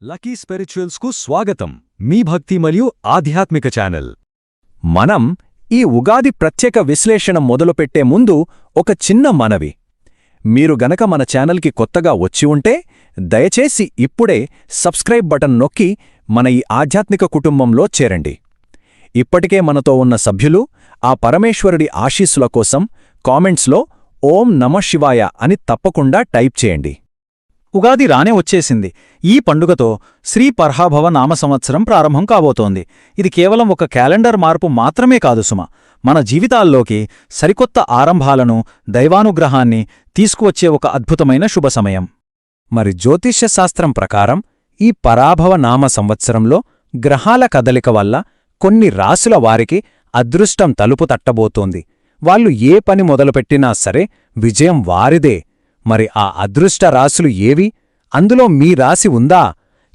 Lucky స్పిరిచువల్స్కు స్వాగతం. మీ భక్తి మరియు ఆధ్యాత్మిక ఛానల్. మనం ఈ ఉగాది ప్రత్యేక విశ్లేషణ మొదలుపెట్టే ముందు ఒక చిన్న మనవి. మీరు గనక మన ఛానల్కి కొత్తగా వచ్చి ఉంటే దయచేసి ఇప్పుడే సబ్స్క్రైబ్ బటన్ నొక్కి మన ఈ ఆధ్యాత్మిక కుటుంబంలో చేరండి. ఇప్పటికే మనతో ఉన్న సభ్యులు ఆ పరమేశ్వరుడి ఆశీస్సుల కోసం కామెంట్స్లో ఓం నమః శివాయ అని తప్పకుండా టైప్ చేయండి. ఉగాది రానే వచ్చేసింది. ఈ పండుగతో శ్రీ పర్హాభవ నామ సంవత్సరం ప్రారంభం కాబోతోంది. ఇది కేవలం ఒక క్యాలెండర్ మార్పు మాత్రమే కాదు సుమ, మన జీవితాల్లోకి సరికొత్త ఆరంభాలను, దైవానుగ్రహాన్ని తీసుకువచ్చే ఒక అద్భుతమైన శుభ సమయం. మరి జ్యోతిష్య శాస్త్రం ప్రకారం ఈ పరాభవ నామ సంవత్సరంలో గ్రహాల కదలిక వల్ల కొన్ని రాశుల వారికి అదృష్టం తలుపు తట్టబోతోంది. వాళ్ళు ఏ పని మొదలుపెట్టినా సరే విజయం వారిదే. మరి ఆ అదృష్ట రాశులు ఏవి? అందులో మీ రాశి ఉందా?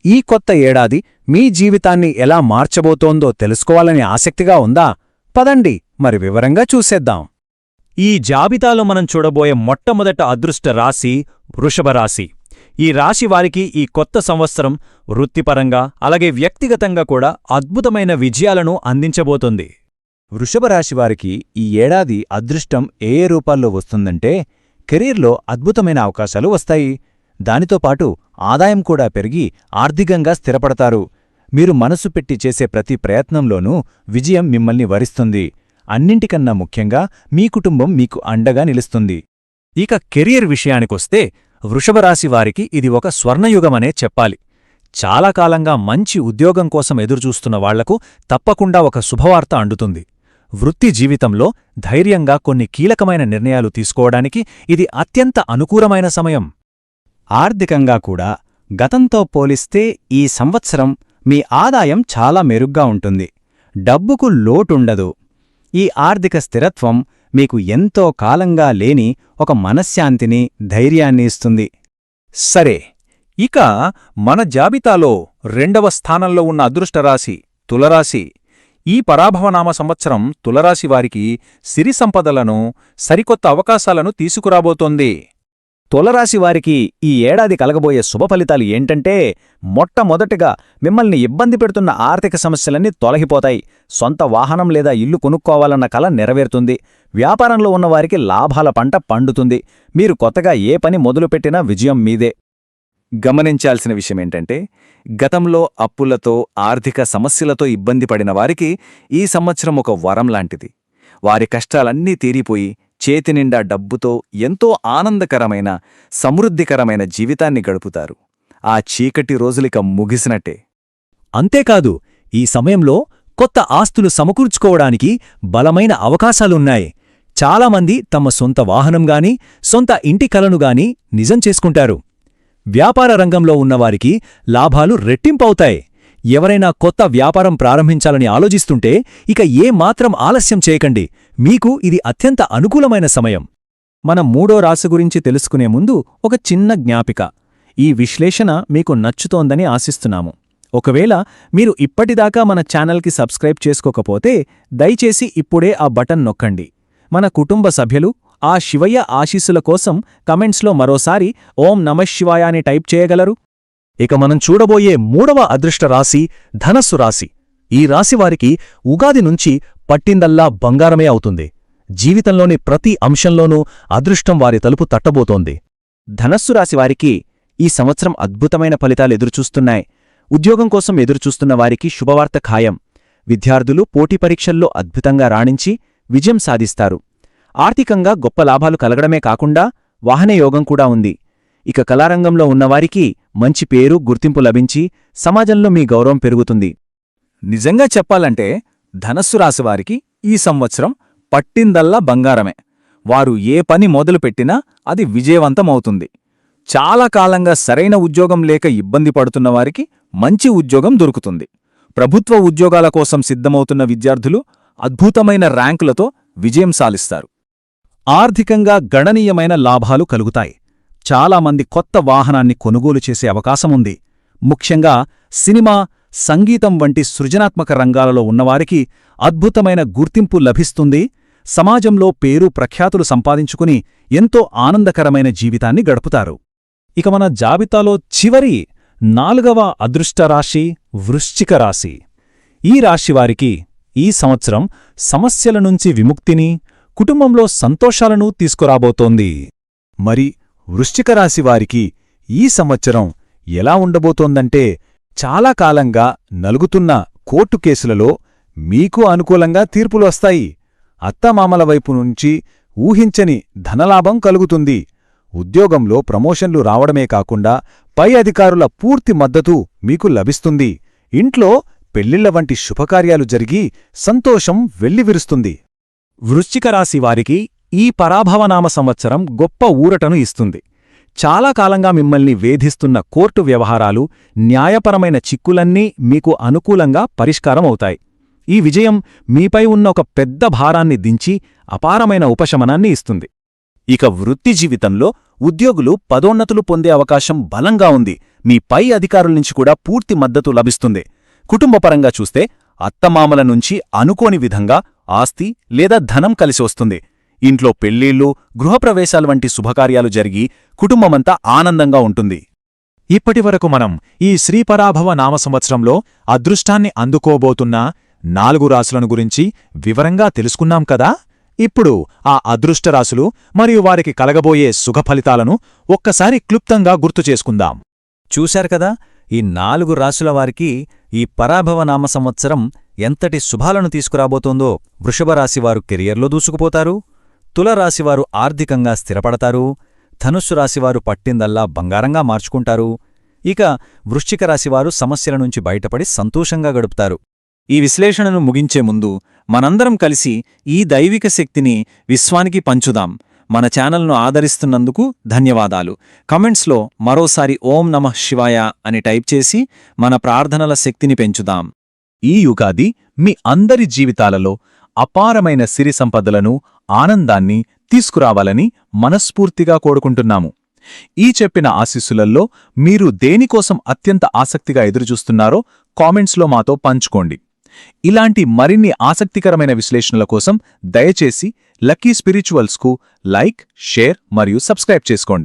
ఈ కొత్త ఏడాది మీ జీవితాన్ని ఎలా మార్చబోతోందో తెలుసుకోవాలని ఆసక్తిగా ఉందా? పదండి మరి వివరంగా చూసేద్దాం. ఈ జాబితాలో మనం చూడబోయే మొట్టమొదట అదృష్ట రాశి వృషభ రాశి. ఈ రాశి వారికి ఈ కొత్త సంవత్సరం వృత్తిపరంగా అలాగే వ్యక్తిగతంగా కూడా అద్భుతమైన విజయాలను అందించబోతోంది. వృషభ రాశివారికి ఈ ఏడాది అదృష్టం ఏ రూపాల్లో వస్తుందంటే, కెరీర్లో అద్భుతమైన అవకాశాలు వస్తాయి. దానితో పాటు ఆదాయం కూడా పెరిగి ఆర్థికంగా స్థిరపడతారు. మీరు మనసు పెట్టి చేసే ప్రతి ప్రయత్నంలోనూ విజయం మిమ్మల్ని వరిస్తుంది. అన్నింటికన్నా ముఖ్యంగా మీ కుటుంబం మీకు అండగా నిలుస్తుంది. ఇక కెరీర్ విషయానికొస్తే వృషభరాశివారికి ఇది ఒక స్వర్ణయుగమనే చెప్పాలి. చాలా కాలంగా మంచి ఉద్యోగం కోసం ఎదురుచూస్తున్న వాళ్లకు తప్పకుండా ఒక శుభవార్త అందుతుంది. వృత్తి జీవితంలో ధైర్యంగా కొన్ని కీలకమైన నిర్ణయాలు తీసుకోవడానికి ఇది అత్యంత అనుకూలమైన సమయం. ఆర్థికంగా కూడా గతంతో పోలిస్తే ఈ సంవత్సరం మీ ఆదాయం చాలా మెరుగ్గా ఉంటుంది. డబ్బుకు లోటుండదు. ఈ ఆర్థిక స్థిరత్వం మీకు ఎంతో కాలంగా లేని ఒక మనశ్శాంతిని, ధైర్యాన్ని ఇస్తుంది. సరే, ఇక మన జాబితాలో రెండవ స్థానంలో ఉన్న అదృష్టరాశి తులరాశి. ఈ పరాభవనామ సంవత్సరం తులరాశివారికి సిరి సంపదలను, సరికొత్త అవకాశాలను తీసుకురాబోతోంది. తులరాశివారికి ఈ ఏడాది కలగబోయే శుభఫలితాలు ఏంటంటే, మొట్టమొదటిగా మిమ్మల్ని ఇబ్బంది పెడుతున్న ఆర్థిక సమస్యలన్నీ తొలగిపోతాయి. సొంత వాహనం లేదా ఇల్లు కొనుక్కోవాలన్న కల నెరవేరుతుంది. వ్యాపారంలో ఉన్నవారికి లాభాల పంట పండుతుంది. మీరు కొత్తగా ఏ పని మొదలుపెట్టినా విజయం మీదే. గమనించాల్సిన విషయమేంటంటే, గతంలో అప్పులతో, ఆర్థిక సమస్యలతో ఇబ్బంది పడిన వారికి ఈ సంవత్సరం ఒక వరం లాంటిది. వారి కష్టాలన్నీ తీరిపోయి చేతినిండా డబ్బుతో ఎంతో ఆనందకరమైన, సమృద్ధికరమైన జీవితాన్ని గడుపుతారు. ఆ చీకటి రోజులిక ముగిసినట్టే. అంతేకాదు, ఈ సమయంలో కొత్త ఆస్తులు సమకూర్చుకోవడానికి బలమైన అవకాశాలున్నాయి. చాలామంది తమ సొంత వాహనంగానీ, సొంత ఇంటి కలనుగానీ నిజం చేసుకుంటారు. వ్యాపార రంగంలో ఉన్నవారికి లాభాలు రెట్టింపవుతాయి. ఎవరైనా కొత్త వ్యాపారం ప్రారంభించాలని ఆలోచిస్తుంటే ఇక ఏమాత్రం ఆలస్యం చేయకండి. మీకు ఇది అత్యంత అనుకూలమైన సమయం. మన మూడో రాశి గురించి తెలుసుకునే ముందు ఒక చిన్న జ్ఞాపిక. ఈ విశ్లేషణ మీకు నచ్చుతోందని ఆశిస్తున్నాము. ఒకవేళ మీరు ఇప్పటిదాకా మన ఛానల్కి సబ్స్క్రైబ్ చేసుకోకపోతే దయచేసి ఇప్పుడే ఆ బటన్ నొక్కండి. మన కుటుంబ సభ్యులు ఆ శివయ్య ఆశీస్సుల కోసం కమెంట్స్లో మరోసారి ఓం నమః శివాయ అని టైప్ చేయగలరు. ఇక మనం చూడబోయే మూడవ అదృష్ట రాశి ధనస్సు రాశి. ఈ రాశివారికి ఉగాది నుంచి పట్టిందల్లా బంగారమే అవుతుంది. జీవితంలోని ప్రతి అంశంలోనూ అదృష్టం వారి తలుపు తట్టబోతోంది. ధనస్సు రాశివారికి ఈ సంవత్సరం అద్భుతమైన ఫలితాలు ఎదురుచూస్తున్నాయి. ఉద్యోగం కోసం ఎదురుచూస్తున్న వారికి శుభవార్త ఖాయం. విద్యార్థులు పోటీ పరీక్షల్లో అద్భుతంగా రాణించి విజయం సాధిస్తారు. ఆర్థికంగా గొప్ప లాభాలు కలగడమే కాకుండా వాహనయోగం కూడా ఉంది. ఇక కళారంగంలో ఉన్నవారికి మంచి పేరు, గుర్తింపు లభించి సమాజంలో మీ గౌరవం పెరుగుతుంది. నిజంగా చెప్పాలంటే ధనస్సు రాశివారికి ఈ సంవత్సరం పట్టిందల్లా బంగారమే. వారు ఏ పని మొదలుపెట్టినా అది విజయవంతమవుతుంది. చాలా కాలంగా సరైన ఉద్యోగం లేక ఇబ్బంది పడుతున్నవారికి మంచి ఉద్యోగం దొరుకుతుంది. ప్రభుత్వ ఉద్యోగాల కోసం సిద్ధమవుతున్న విద్యార్థులు అద్భుతమైన ర్యాంకులతో విజయం సాధిస్తారు. ఆర్థికంగా గణనీయమైన లాభాలు కలుగుతాయి. చాలామంది కొత్త వాహనాన్ని కొనుగోలు చేసే అవకాశముంది. ముఖ్యంగా సినిమా, సంగీతం వంటి సృజనాత్మక రంగాలలో ఉన్నవారికి అద్భుతమైన గుర్తింపు లభిస్తుంది. సమాజంలో పేరు, ప్రఖ్యాతులు సంపాదించుకుని ఎంతో ఆనందకరమైన జీవితాన్ని గడుపుతారు. ఇక మన జాబితాలో చివరి 4వ అదృష్టరాశి వృశ్చిక రాశి. ఈ రాశివారికి ఈ సంవత్సరం సమస్యల నుంచి విముక్తిని, కుటుంబంలో సంతోషాలను తీసుకురాబోతోంది. మరి వృశ్చిక రాశివారికి ఈ సంవత్సరం ఎలా ఉండబోతోందంటే, చాలా కాలంగా నలుగుతున్న కోర్టు కేసులలో మీకు అనుకూలంగా తీర్పులు వస్తాయి. అత్తమామల వైపు నుంచి ఊహించని ధనలాభం కలుగుతుంది. ఉద్యోగంలో ప్రమోషన్లు రావడమే కాకుండా పై అధికారుల పూర్తి మద్దతు మీకు లభిస్తుంది. ఇంట్లో పెళ్లిళ్ల వంటి శుభకార్యాలు జరిగి సంతోషం వెల్లివిరుస్తుంది. వృశ్చిక రాశి వారికి ఈ పరాభవనామ సంవత్సరం గొప్ప ఊరటను ఇస్తుంది. చాలా కాలంగా మిమ్మల్ని వేధిస్తున్న కోర్టు వ్యవహారాలు, న్యాయపరమైన చిక్కులన్నీ మీకు అనుకూలంగా పరిష్కారమవుతాయి. ఈ విజయం మీపై ఉన్న ఒక పెద్ద భారాన్ని దించి అపారమైన ఉపశమనాన్ని ఇస్తుంది. ఇక వృత్తి జీవితంలో ఉద్యోగులు పదోన్నతులు పొందే అవకాశం బలంగా ఉంది. మీ పై అధికారుల నుంచి కూడా పూర్తి మద్దతు లభిస్తుంది. కుటుంబపరంగా చూస్తే అత్తమామల నుంచి అనుకోని విధంగా ఆస్తి లేదా ధనం కలిసి వస్తుంది. ఇంట్లో పెళ్లిళ్లు, గృహప్రవేశాల వంటి శుభకార్యాలు జరిగి కుటుంబమంతా ఆనందంగా ఉంటుంది. ఇప్పటివరకు మనం ఈ శ్రీపరాభవ నామ సంవత్సరంలో అదృష్టాన్ని అందుకోబోతున్న 4 రాశులను గురించి వివరంగా తెలుసుకున్నాం కదా. ఇప్పుడు ఆ అదృష్టరాశులు మరియు వారికి కలగబోయే సుఖఫలితాలను ఒక్కసారి క్లుప్తంగా గుర్తుచేసుకుందాం. చూశారు కదా, ఈ 4 రాశుల వారికి ఈ పరాభవనామ సంవత్సరం ఎంతటి శుభాలను తీసుకురాబోతోందో. వృషభరాశివారు కెరియర్లో దూసుకుపోతారు, తులరాశివారు ఆర్థికంగా స్థిరపడతారు, ధనుస్సు రాశివారు పట్టిందల్లా బంగారంగా మార్చుకుంటారు, ఇక వృశ్చిక రాశివారు సమస్యల నుంచి బయటపడి సంతోషంగా గడుపుతారు. ఈ విశ్లేషణను ముగించే ముందు మనందరం కలిసి ఈ దైవిక శక్తిని విశ్వానికి పంచుదాం. మన ఛానల్ను ఆదరిస్తున్నందుకు ధన్యవాదాలు. కమెంట్స్లో మరోసారి ఓం నమః శివాయ అని టైప్ చేసి మన ప్రార్థనల శక్తిని పెంచుదాం. ఈ యుగాది మీ అందరి జీవితాలలో అపారమైన సిరి సంపదలను, ఆనందాన్ని తీసుకురావాలని మనస్ఫూర్తిగా కోరుకుంటున్నాము. ఈ చెప్పిన ఆశీస్సులల్లో మీరు దేనికోసం అత్యంత ఆసక్తిగా ఎదురుచూస్తున్నారో కామెంట్స్లో మాతో పంచుకోండి. ఇలాంటి మరిన్ని ఆసక్తికరమైన విశ్లేషణల కోసం దయచేసి లక్కీ స్పిరిచువల్స్కు లైక్, షేర్ మరియు సబ్స్క్రైబ్ చేసుకోండి.